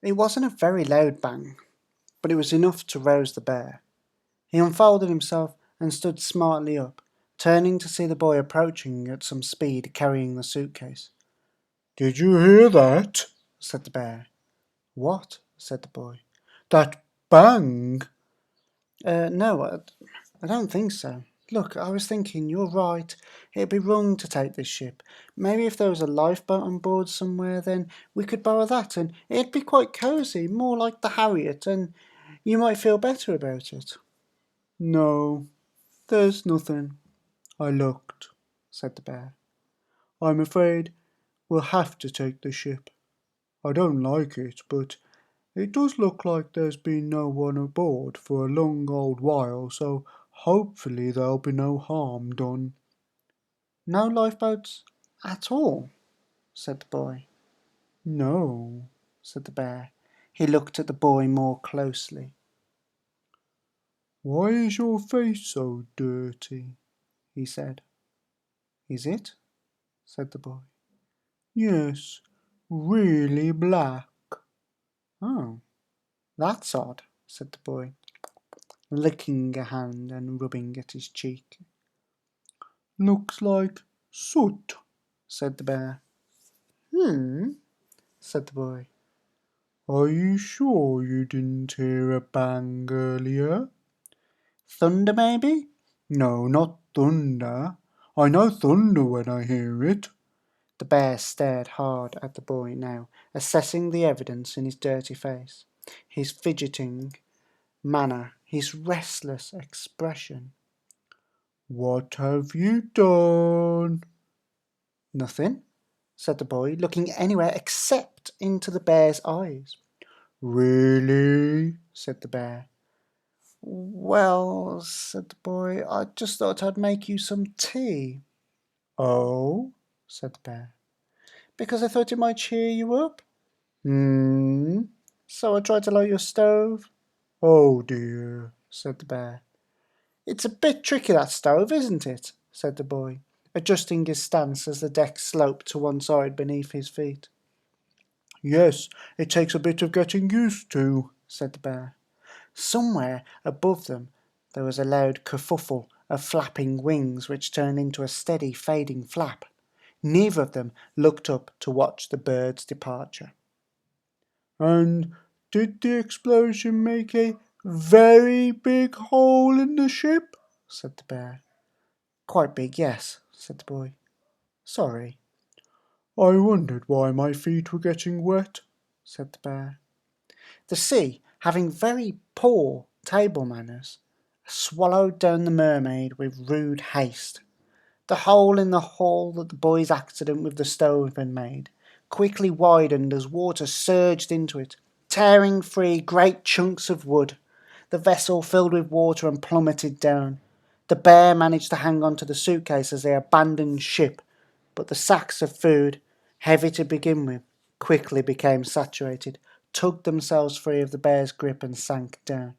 It wasn't a very loud bang, but it was enough to rouse the bear. He unfolded himself and stood smartly up, turning to see the boy approaching at some speed carrying the suitcase. Did you hear that? Said the bear. What? Said the boy. That bang! No, I don't think so. Look, I was thinking, you're right. It'd be wrong to take this ship. Maybe if there was a lifeboat on board somewhere, then we could borrow that, and it'd be quite cosy, more like the Harriet, and you might feel better about it. No, there's nothing. I looked, said the bear. I'm afraid we'll have to take the ship. I don't like it, but it does look like there's been no one aboard for a long old while, so hopefully there'll be no harm done. No lifeboats at all, said the boy. No, Said the bear. He looked at the boy more closely. why is your face so dirty? He said. Is it? Said the boy. Yes, really black. Oh, that's odd, said the boy, licking a hand and rubbing at his cheek. Looks like soot, Said the bear. Hmm, said the boy. are you sure you didn't hear a bang earlier? Thunder, maybe? No, not thunder. I know thunder when I hear it. The bear stared hard at the boy now, assessing the evidence in his dirty face, his fidgeting manner, his restless expression. What have you done? Nothing, said the boy, looking anywhere except into the bear's eyes. Really? Said the bear. Well, said the boy, I just thought I'd make you some tea. Oh? Said the bear. Because I thought it might cheer you up. Hmm? So I tried to light your stove. Oh dear, Said the bear. It's a bit tricky, that stove, isn't it? Said the boy, adjusting his stance as the deck sloped to one side beneath his feet. yes, it takes a bit of getting used to, Said the bear. Somewhere above them there was a loud kerfuffle of flapping wings which turned into a steady fading flap. Neither of them looked up to watch the bird's departure. And did the explosion make a very big hole in the ship? Said the bear. Quite big, yes, said the boy. Sorry. I wondered why my feet were getting wet, Said the bear. The sea, having very poor table manners, swallowed down the mermaid with rude haste. The hole in the hull that the boy's accident with the stove had made quickly widened as water surged into it, tearing free great chunks of wood. The vessel filled with water and plummeted down. The bear managed to hang on to the suitcase as they abandoned ship, but the sacks of food, heavy to begin with, quickly became saturated, tugged themselves free of the bear's grip and sank down.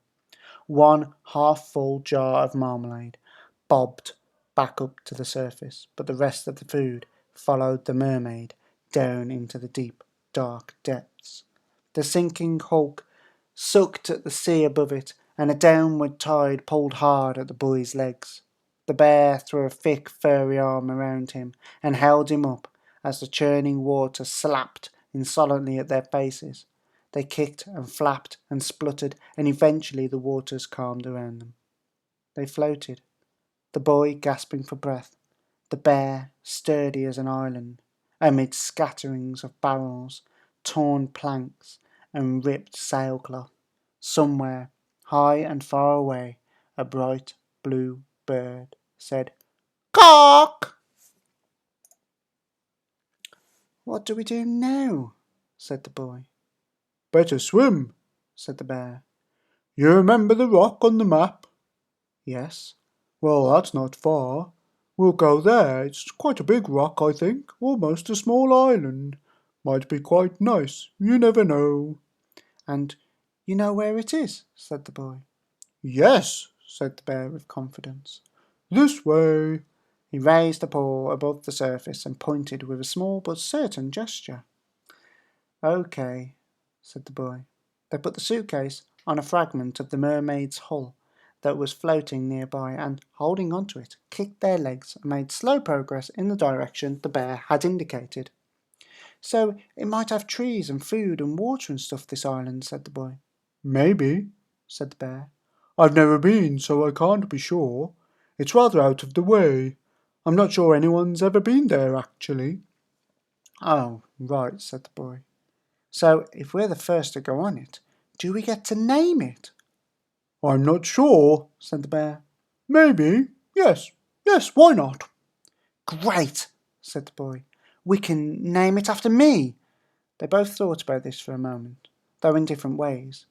One half-full jar of marmalade bobbed back up to the surface, but the rest of the food followed the mermaid down into the deep, dark depths. The sinking hulk sucked at the sea above it, and a downward tide pulled hard at the boy's legs. The bear threw a thick, furry arm around him and held him up as the churning water slapped insolently at their faces. They kicked and flapped and spluttered, and eventually the waters calmed around them. They floated, the boy gasping for breath, the bear sturdy as an island, amid scatterings of barrels, torn planks, and ripped sailcloth. Somewhere, high and far away, a bright blue bird said, "Cock!" "What do we do now?" said the boy. better swim, Said the bear. you remember the rock on the map? Yes. Well, that's not far. We'll go there. It's quite a big rock, I think, almost a small island. Might be quite nice, you never know. And you know where it is? Said the boy. Yes, Said the bear with confidence. this way. He raised a paw above the surface and pointed with a small but certain gesture. "Okay," said the boy. They put the suitcase on a fragment of the mermaid's hull that was floating nearby and, holding onto it, kicked their legs and made slow progress in the direction the bear had indicated. So it might have trees and food and water and stuff, this island, said the boy. Maybe, said the bear. I've never been, so I can't be sure. It's rather out of the way. I'm not sure anyone's ever been there, actually. Oh, right, said the boy. So if we're the first to go on it, do we get to name it? I'm not sure, said the bear. Maybe. Yes, why not? Great, said the boy. We can name it after me. They both thought about this for a moment, though in different ways.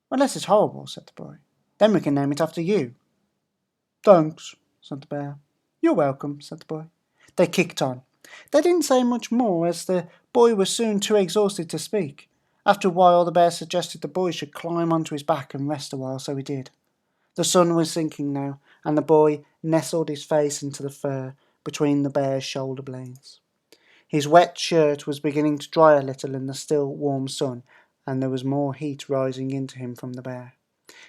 Unless it's horrible, said the boy. Then we can name it after you. Thanks, said the bear. You're welcome, said the boy. They kicked on. They didn't say much more, as the boy was soon too exhausted to speak. After a while, the bear suggested the boy should climb onto his back and rest a while, so he did. The sun was sinking now, and the boy nestled his face into the fur between the bear's shoulder blades. His wet shirt was beginning to dry a little in the still warm sun, and there was more heat rising into him from the bear.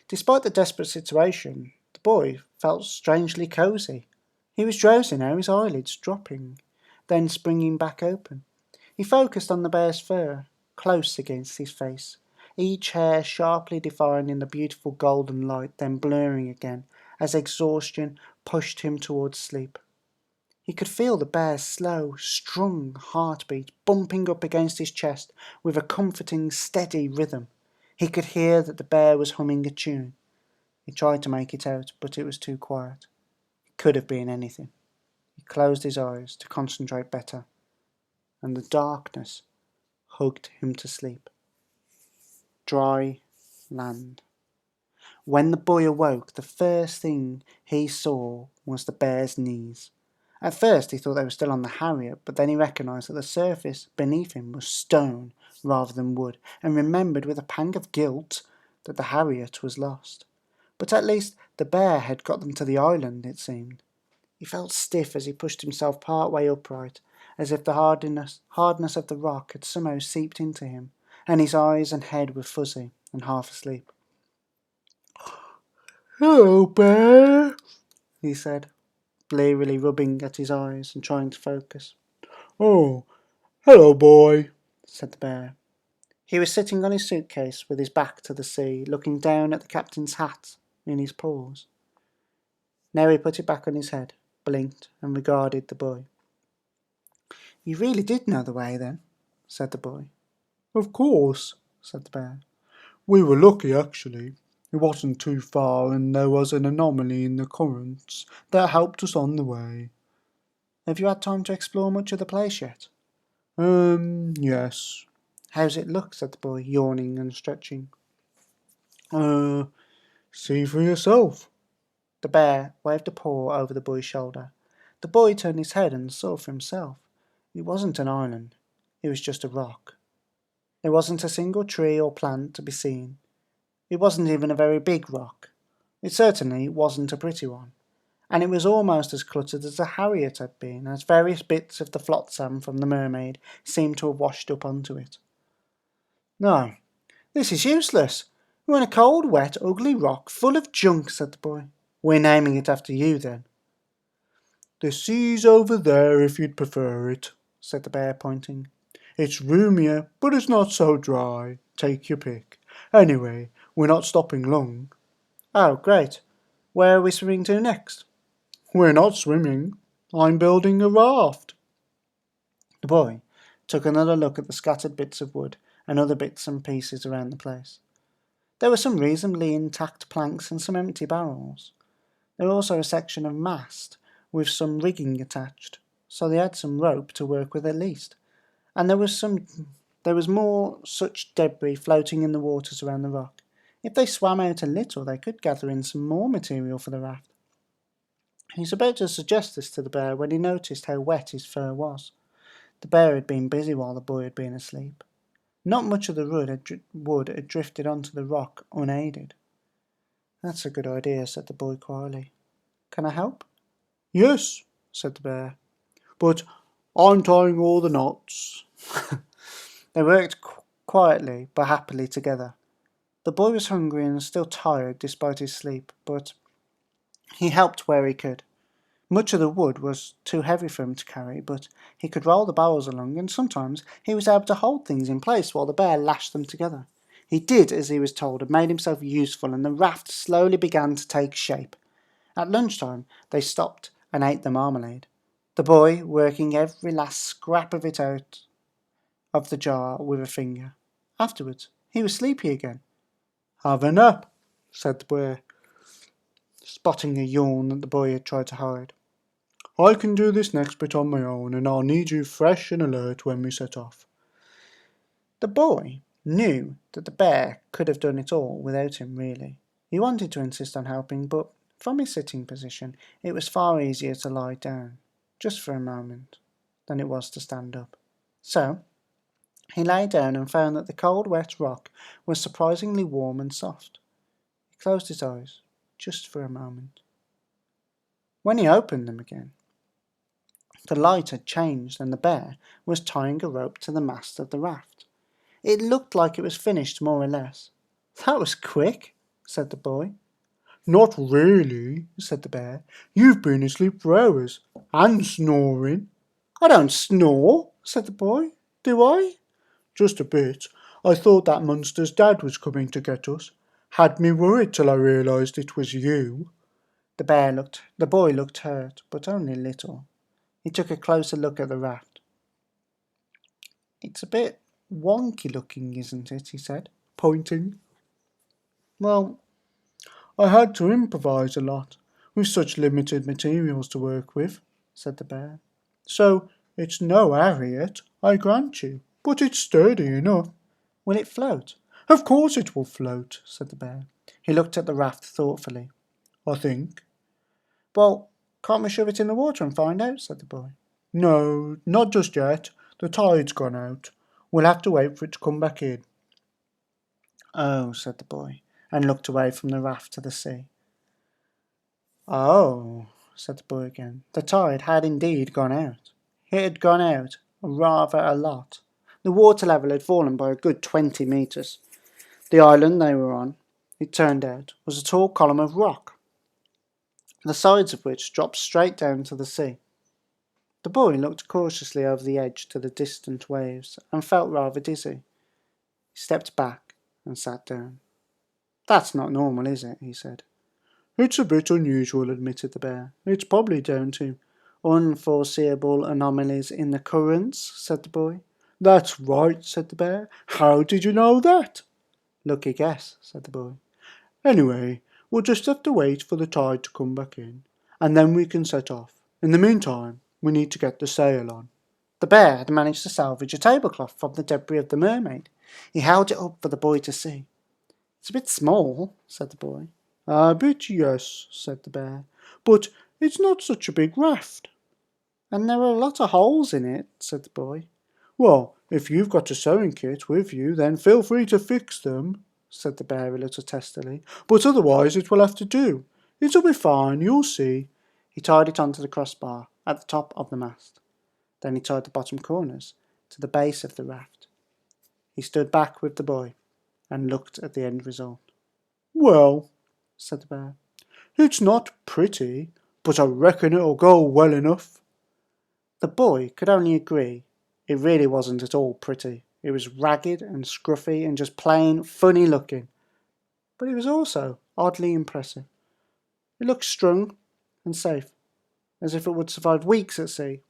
Despite the desperate situation, the boy felt strangely cosy. He was drowsy now, his eyelids dropping, then springing back open. He focused on the bear's fur, close against his face, each hair sharply defined in the beautiful golden light, then blurring again as exhaustion pushed him towards sleep. He could feel the bear's slow, strung heartbeat bumping up against his chest with a comforting, steady rhythm. He could hear that the bear was humming a tune. He tried to make it out, but it was too quiet. It could have been anything. He closed his eyes to concentrate better, and the darkness hugged him to sleep. Dry land. When the boy awoke, the first thing he saw was the bear's knees. At first he thought they were still on the Harriet, but then he recognised that the surface beneath him was stone rather than wood, and remembered with a pang of guilt that the Harriet was lost. But at least the bear had got them to the island, it seemed. He felt stiff as he pushed himself part way upright, as if the hardness of the rock had somehow seeped into him, and his eyes and head were fuzzy and half asleep. Hello, bear, he said, blearily rubbing at his eyes and trying to focus. Oh, hello, boy, said the bear. He was sitting on his suitcase with his back to the sea, looking down at the captain's hat in his paws. Now he put it back on his head, blinked, and regarded the boy. You really did know the way, then, said the boy. Of course, said the bear. We were lucky, actually. It wasn't too far, and there was an anomaly in the currents that helped us on the way. Have you had time to explore much of the place yet? Yes. How's it look? Said the boy, yawning and stretching. See for yourself. The bear waved a paw over the boy's shoulder. The boy turned his head and saw for himself. It wasn't an island. It was just a rock. There wasn't a single tree or plant to be seen. It wasn't even a very big rock. It certainly wasn't a pretty one. And it was almost as cluttered as the Harriet had been, as various bits of the flotsam from the Mermaid seemed to have washed up onto it. No, this is useless. We're in a cold, wet, ugly rock full of junk, said the boy. We're naming it after you, then. The sea's over there if you'd prefer it, said the bear, pointing. It's roomier, but it's not so dry. Take your pick. Anyway, we're not stopping long. Oh, great. Where are we swimming to next? We're not swimming. I'm building a raft. The boy took another look at the scattered bits of wood and other bits and pieces around the place. There were some reasonably intact planks and some empty barrels. There was also a section of mast with some rigging attached, so they had some rope to work with at least. And there was more such debris floating in the waters around the rock. If they swam out a little, they could gather in some more material for the raft. He was about to suggest this to the bear when he noticed how wet his fur was. The bear had been busy while the boy had been asleep. Not much of the wood had drifted onto the rock unaided. That's a good idea, said the boy quietly. Can I help? Yes, said the bear, but I'm tying all the knots. They worked quietly but happily together. The boy was hungry and still tired despite his sleep, but he helped where he could. Much of the wood was too heavy for him to carry, but he could roll the barrels along, and sometimes he was able to hold things in place while the bear lashed them together. He did as he was told and made himself useful, and the raft slowly began to take shape. At lunchtime they stopped and ate the marmalade, the boy working every last scrap of it out of the jar with a finger. Afterwards he was sleepy again. Have a nap, said the bear, Spotting a yawn that the boy had tried to hide. I can do this next bit on my own, and I'll need you fresh and alert when we set off. The boy knew that the bear could have done it all without him, really. He wanted to insist on helping, but from his sitting position it was far easier to lie down, just for a moment, than it was to stand up. So he lay down and found that the cold, wet rock was surprisingly warm and soft. He closed his eyes, just for a moment. When he opened them again, the light had changed and the bear was tying a rope to the mast of the raft. It looked like it was finished, more or less. That was quick, said the boy. Not really, said the bear. You've been asleep for hours, and snoring. I don't snore, said the boy. Do I? Just a bit. I thought that monster's dad was coming to get us. Had me worried till I realised it was you. The boy looked hurt, but only a little. He took a closer look at the raft. It's a bit wonky looking, isn't it? He said, pointing. Well, I had to improvise a lot, with such limited materials to work with, said the bear. So, it's no Harriet, I grant you, but it's sturdy enough. Will it float? Of course it will float, said the bear. He looked at the raft thoughtfully. I think. Well, can't we shove it in the water and find out? Said the boy. No, not just yet. The tide's gone out. We'll have to wait for it to come back in. Oh, said the boy, and looked away from the raft to the sea. Oh, said the boy again. The tide had indeed gone out. It had gone out rather a lot. The water level had fallen by a good 20 metres. The island they were on, it turned out, was a tall column of rock, the sides of which dropped straight down to the sea. The boy looked cautiously over the edge to the distant waves and felt rather dizzy. He stepped back and sat down. That's not normal, is it? He said. It's a bit unusual, admitted the bear. It's probably down to unforeseeable anomalies in the currents, said the boy. That's right, said the bear. How did you know that? Lucky guess, said the boy. Anyway, we'll just have to wait for the tide to come back in, and then we can set off. In the meantime, we need to get the sail on. The bear had managed to salvage a tablecloth from the debris of the mermaid. He held it up for the boy to see. It's a bit small, said the boy. A bit, yes, said the bear, but it's not such a big raft. And there are a lot of holes in it, said the boy. Well, if you've got a sewing kit with you, then feel free to fix them, said the bear a little testily, but otherwise it will have to do. It'll be fine, you'll see. He tied it onto the crossbar at the top of the mast. Then he tied the bottom corners to the base of the raft. He stood back with the boy and looked at the end result. Well, said the bear, it's not pretty, but I reckon it'll go well enough. The boy could only agree. It really wasn't at all pretty. It was ragged and scruffy and just plain funny looking. But it was also oddly impressive. It looked strong and safe, as if it would survive weeks at sea,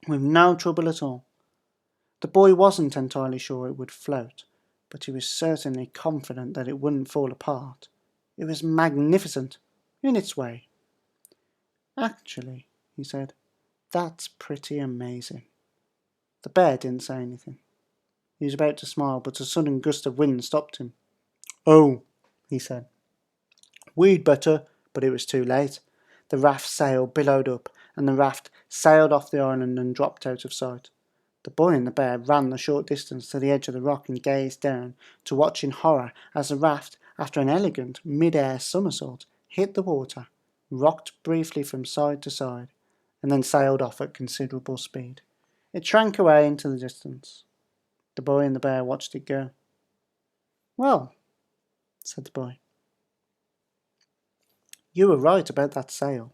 with no trouble at all. The boy wasn't entirely sure it would float, but he was certainly confident that it wouldn't fall apart. It was magnificent, in its way. Actually, he said, that's pretty amazing. The bear didn't say anything. He was about to smile, but a sudden gust of wind stopped him. Oh, he said. We'd better, but it was too late. The raft's sail billowed up, and the raft sailed off the island and dropped out of sight. The boy and the bear ran the short distance to the edge of the rock and gazed down, to watch in horror as the raft, after an elegant mid-air somersault, hit the water, rocked briefly from side to side, and then sailed off at considerable speed. It shrank away into the distance. The boy and the bear watched it go. "Well," said the boy, "you were right about that sail.